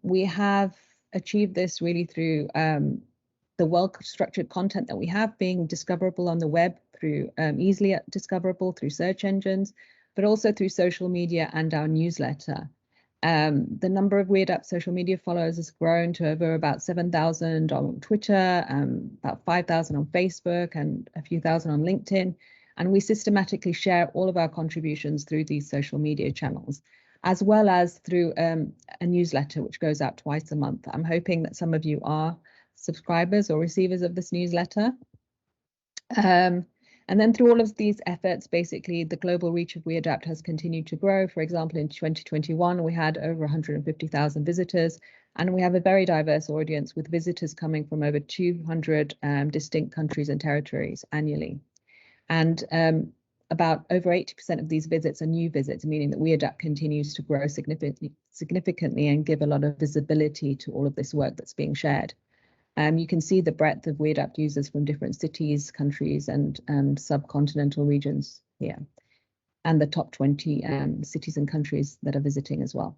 We have achieved this really through the well-structured content that we have being discoverable on the web through easily discoverable through search engines, but also through social media and our newsletter. The number of WeAdapt social media followers has grown to over about 7,000 on Twitter, about 5,000 on Facebook, and a few thousand on LinkedIn. And we systematically share all of our contributions through these social media channels, as well as through a newsletter, which goes out twice a month. I'm hoping that some of you are subscribers or receivers of this newsletter. And then through all of these efforts, basically, the global reach of WeAdapt has continued to grow. For example, in 2021, we had over 150,000 visitors, and we have a very diverse audience with visitors coming from over 200 distinct countries and territories annually. And about over 80% of these visits are new visits, meaning that WeAdapt continues to grow significantly and give a lot of visibility to all of this work that's being shared. You can see the breadth of WeAdapt users from different cities, countries, and subcontinental regions here, and the top 20 cities and countries that are visiting as well.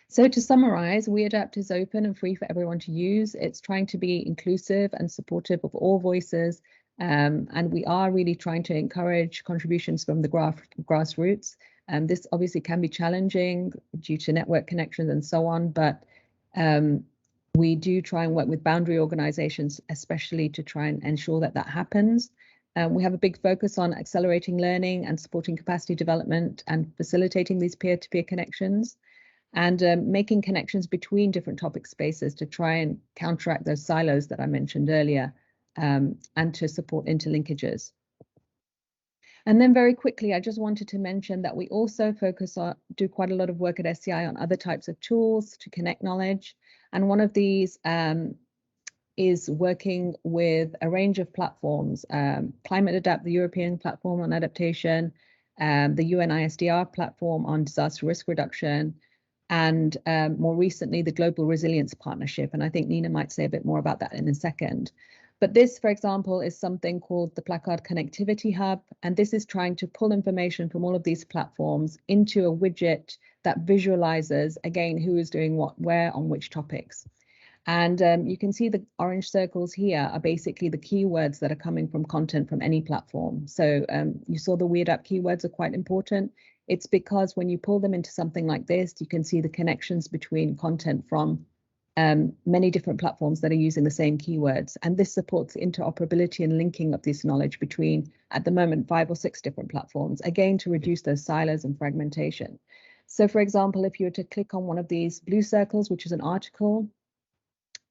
So to summarize, WeAdapt is open and free for everyone to use. It's trying to be inclusive and supportive of all voices, and we are really trying to encourage contributions from the grassroots. This obviously can be challenging due to network connections and so on, but we do try and work with boundary organizations, especially to try and ensure that that happens. We have a big focus on accelerating learning and supporting capacity development and facilitating these peer-to-peer connections, and making connections between different topic spaces to try and counteract those silos that I mentioned earlier, and to support interlinkages. And then very quickly, I just wanted to mention that we also do quite a lot of work at SCI on other types of tools to connect knowledge. And one of these is working with a range of platforms, Climate Adapt, the European platform on adaptation, the UN ISDR platform on disaster risk reduction, and more recently, the Global Resilience Partnership. And I think Nina might say a bit more about that in a second. But this, for example, is something called the Placard Connectivity Hub. And this is trying to pull information from all of these platforms into a widget that visualizes, again, who is doing what, where, on which topics. And you can see the orange circles here are basically the keywords that are coming from content from any platform. So you saw the WeAdapt keywords are quite important. It's because when you pull them into something like this, you can see the connections between content from many different platforms that are using the same keywords. And this supports interoperability and linking of this knowledge between, at the moment, 5 or 6 different platforms, again, to reduce those silos and fragmentation. So, for example, if you were to click on one of these blue circles, which is an article,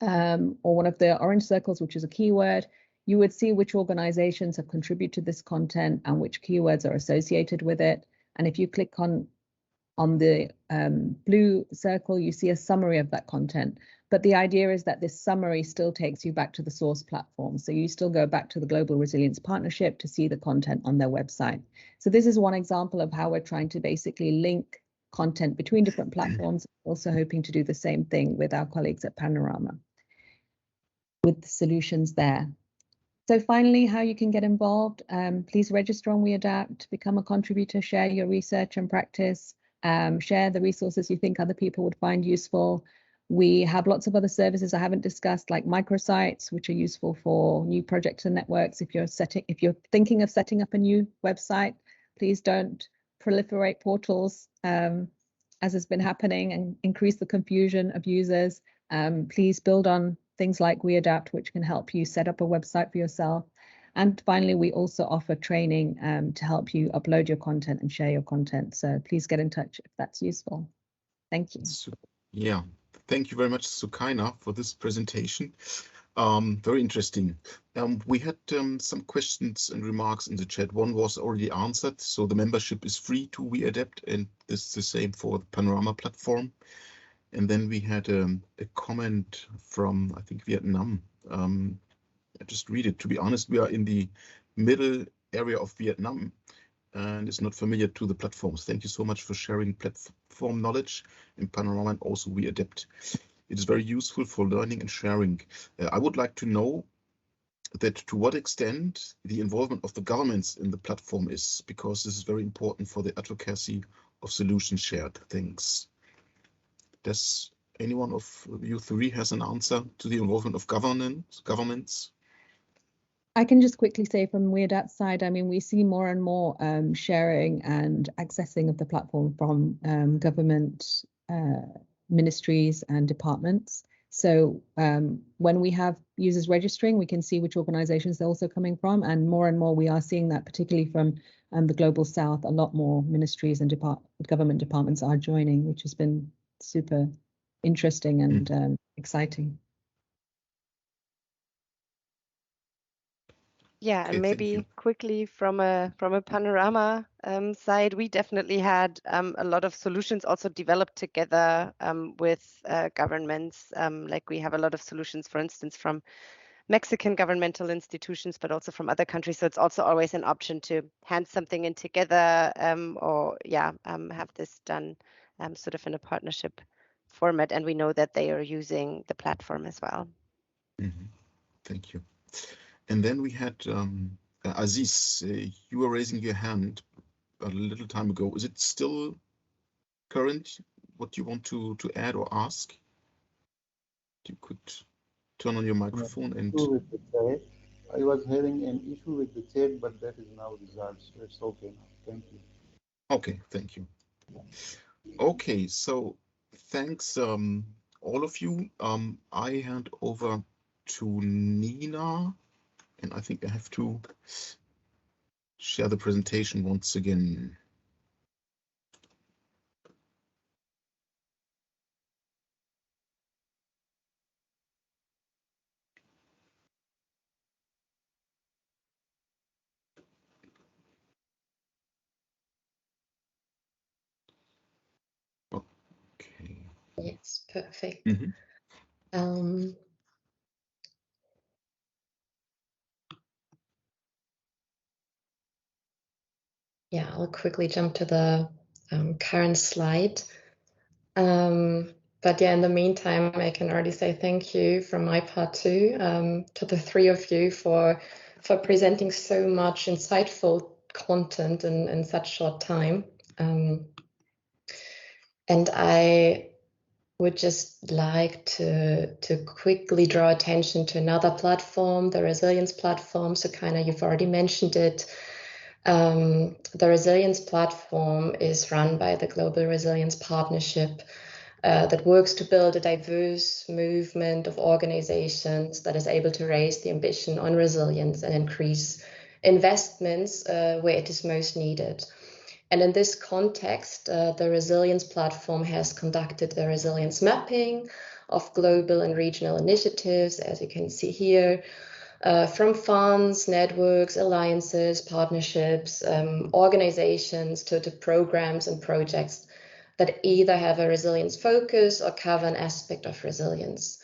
or one of the orange circles, which is a keyword, you would see which organizations have contributed to this content and which keywords are associated with it. And if you click on the blue circle, you see a summary of that content. But the idea is that this summary still takes you back to the source platform. So you still go back to the Global Resilience Partnership to see the content on their website. So this is one example of how we're trying to basically link content between different platforms, also hoping to do the same thing with our colleagues at Panorama, with the solutions there. So finally, how you can get involved, please register on WeAdapt, become a contributor, share your research and practice, share the resources you think other people would find useful. We have lots of other services I haven't discussed, like microsites, which are useful for new projects and networks. If you're thinking of setting up a new website, please don't proliferate portals, as has been happening, and increase the confusion of users. Please build on things like WeAdapt, which can help you set up a website for yourself. And finally, we also offer training to help you upload your content and share your content. So please get in touch if that's useful. Thank you. Yeah, thank you very much, Sukaina, for this presentation. Very interesting. We had some questions and remarks in the chat. One was already answered. So the membership is free to WeAdapt, and this is the same for the Panorama platform. And then we had a comment from, I think, Vietnam. I just read it. To be honest, we are in the middle area of Vietnam and is not familiar to the platforms. Thank you so much for sharing platform knowledge in Panorama and also WeAdapt. It is very useful for learning and sharing. I would like to know that to what extent the involvement of the governments in the platform is, because this is very important for the advocacy of solutions shared. Thanks. Does anyone of you three has an answer to the involvement of governments? I can just quickly say from WeAdapt side, I mean, we see more and more sharing and accessing of the platform from government ministries and departments. So when we have users registering, we can see which organizations they're also coming from, and more we are seeing that, particularly from the Global South. A lot more ministries and government departments are joining, which has been super interesting and exciting. Yeah, Okay, and maybe quickly from a Panorama side, we definitely had a lot of solutions also developed together with governments. Like we have a lot of solutions, for instance, from Mexican governmental institutions, but also from other countries. So it's also always an option to hand something in together or have this done sort of in a partnership format. And we know that they are using the platform as well. Mm-hmm. Thank you. And then we had Aziz, you were raising your hand a little time ago. Is it still current? What you want to add or ask? You could turn on your microphone and. With the chat. I was having an issue with the chat, but that is now resolved, so it's okay now. Thank you. Okay, thank you. Okay, so thanks all of you. I hand over to Nina. And I think I have to share the presentation once again. Okay. Yes, perfect. Mm-hmm. Yeah, I'll quickly jump to the current slide. But yeah, in the meantime, I can already say thank you from my part too, to the three of you for presenting so much insightful content in such short time. And I would just like to quickly draw attention to another platform, the Resilience platform. Sukaina, you've already mentioned it. The Resilience platform is run by the Global Resilience Partnership that works to build a diverse movement of organizations that is able to raise the ambition on resilience and increase investments where it is most needed. And in this context, the Resilience platform has conducted the resilience mapping of global and regional initiatives, as you can see here, from funds, networks, alliances, partnerships, organizations to programs and projects that either have a resilience focus or cover an aspect of resilience.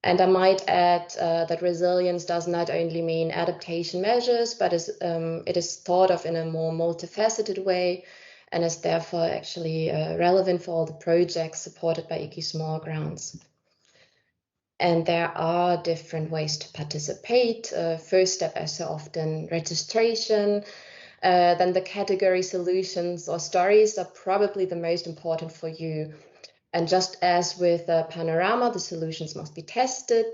And I might add that resilience does not only mean adaptation measures, but it is thought of in a more multifaceted way and is therefore actually relevant for all the projects supported by IKI Small Grants. And there are different ways to participate. First step, as so often, registration. Then the category solutions or stories are probably the most important for you. And just as with Panorama, the solutions must be tested.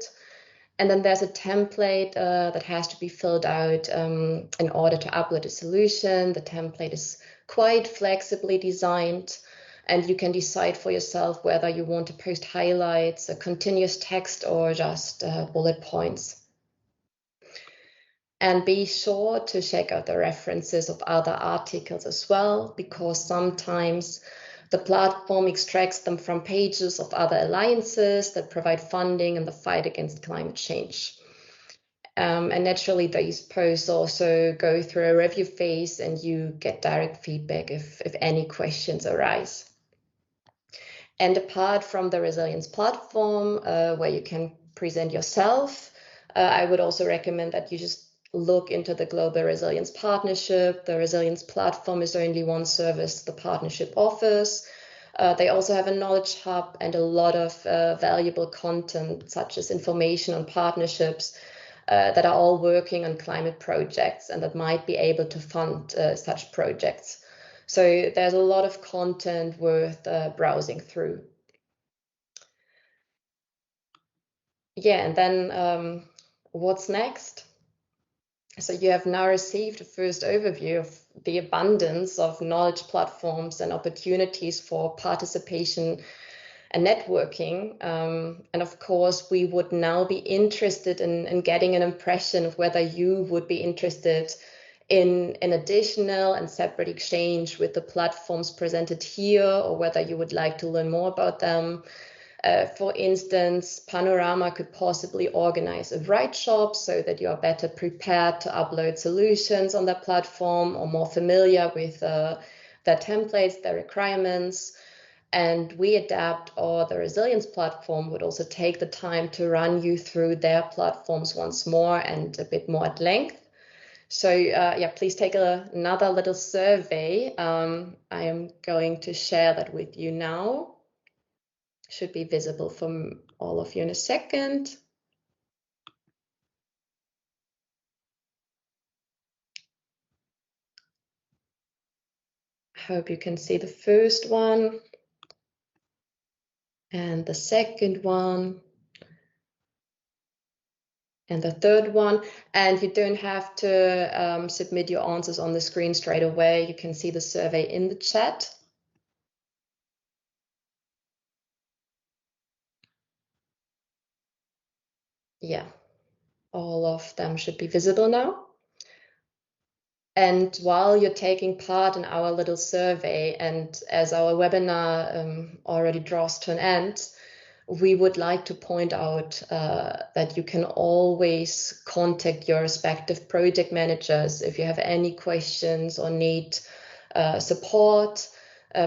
And then there's a template that has to be filled out in order to upload a solution. The template is quite flexibly designed. and you can decide for yourself whether you want to post highlights, a continuous text, or just bullet points. And be sure to check out the references of other articles as well, because sometimes the platform extracts them from pages of other alliances that provide funding in the fight against climate change. And naturally, these posts also go through a review phase and you get direct feedback if any questions arise. And apart from the Resilience platform, where you can present yourself, I would also recommend that you just look into the Global Resilience Partnership. The Resilience platform is only one service the partnership offers. They also have a knowledge hub and a lot of valuable content, such as information on partnerships that are all working on climate projects and that might be able to fund such projects. So there's a lot of content worth browsing through. Yeah, and then what's next? So you have now received a first overview of the abundance of knowledge platforms and opportunities for participation and networking. And of course, we would now be interested in getting an impression of whether you would be interested in an additional and separate exchange with the platforms presented here, or whether you would like to learn more about them. For instance, Panorama could possibly organize a write shop so that you are better prepared to upload solutions on their platform or more familiar with their templates, their requirements. And WeAdapt, or the Resilience platform, would also take the time to run you through their platforms once more and a bit more at length. So yeah, please take another little survey. I am going to share that with you now. Should be visible from all of you in a second. I hope you can see the first one and the second one and the third one. And you don't have to submit your answers on the screen straight away. You can see the survey in the chat. Yeah, all of them should be visible now. And while you're taking part in our little survey, and as our webinar already draws to an end, we would like to point out that you can always contact your respective project managers if you have any questions or need support.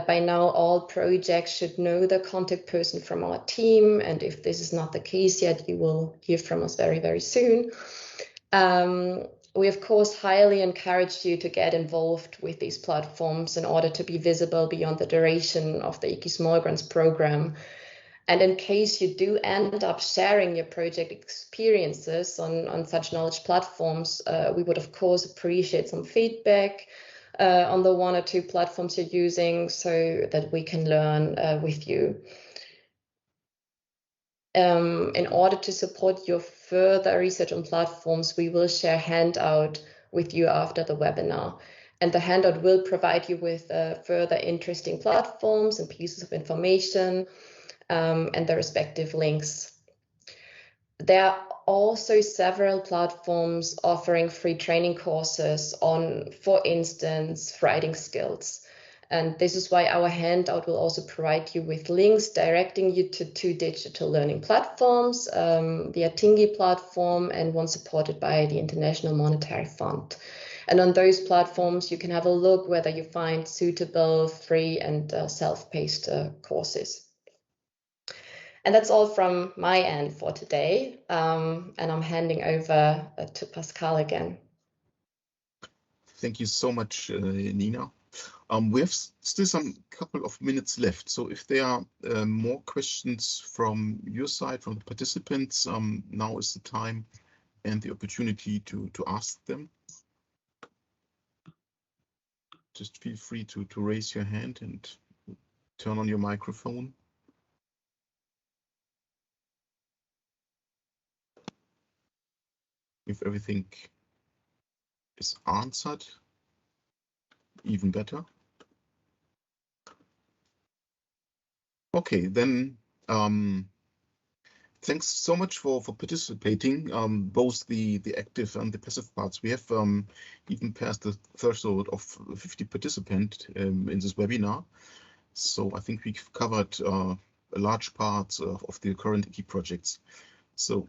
By now, all projects should know the contact person from our team, and if this is not the case yet, you will hear from us very, very soon. We, of course, highly encourage you to get involved with these platforms in order to be visible beyond the duration of the IKI Small Grants program. And in case you do end up sharing your project experiences on such knowledge platforms, we would, of course, appreciate some feedback on the one or two platforms you're using so that we can learn with you. In order to support your further research on platforms, we will share a handout with you after the webinar. And the handout will provide you with further interesting platforms and pieces of information and the respective links. There are also several platforms offering free training courses on, for instance, writing skills. And this is why our handout will also provide you with links directing you to two digital learning platforms, the Atingi platform and one supported by the International Monetary Fund. And on those platforms, you can have a look whether you find suitable free and self-paced courses. And that's all from my end for today. And I'm handing over to Pascal again. Thank you so much, Nina. We have still some couple of minutes left. So if there are more questions from your side, from the participants, now is the time and the opportunity to ask them. Just feel free to raise your hand and turn on your microphone. If everything is answered, even better. Okay, then thanks so much for participating, both the active and the passive parts. We have even passed the threshold of 50 participants in this webinar. So I think we've covered a large part of the current IKI projects. So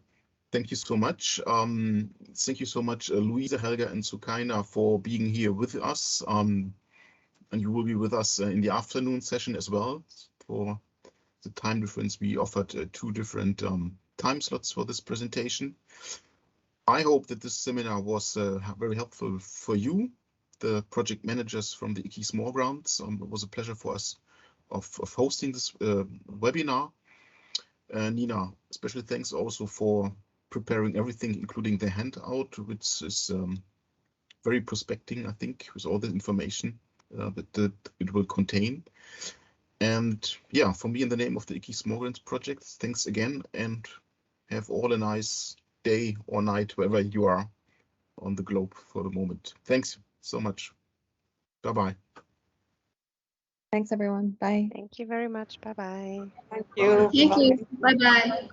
thank you so much. Thank you so much, Luise, Helga, and Sukaina, for being here with us. And you will be with us in the afternoon session as well. For the time difference, we offered 2 different time slots for this presentation. I hope that this seminar was very helpful for you, the project managers from the IKI Small Grants. It was a pleasure for us of hosting this webinar. Nina, especially thanks also for preparing everything, including the handout, which is very prospecting, I think, with all the information that it will contain. And yeah, for me, in the name of the IKI Small Grants project, thanks again, and have all a nice day or night wherever you are on the globe for the moment. Thanks so much. Bye-bye. Thanks, everyone. Bye. Thank you very much. Bye-bye. Thank you. Thank you. Bye-bye.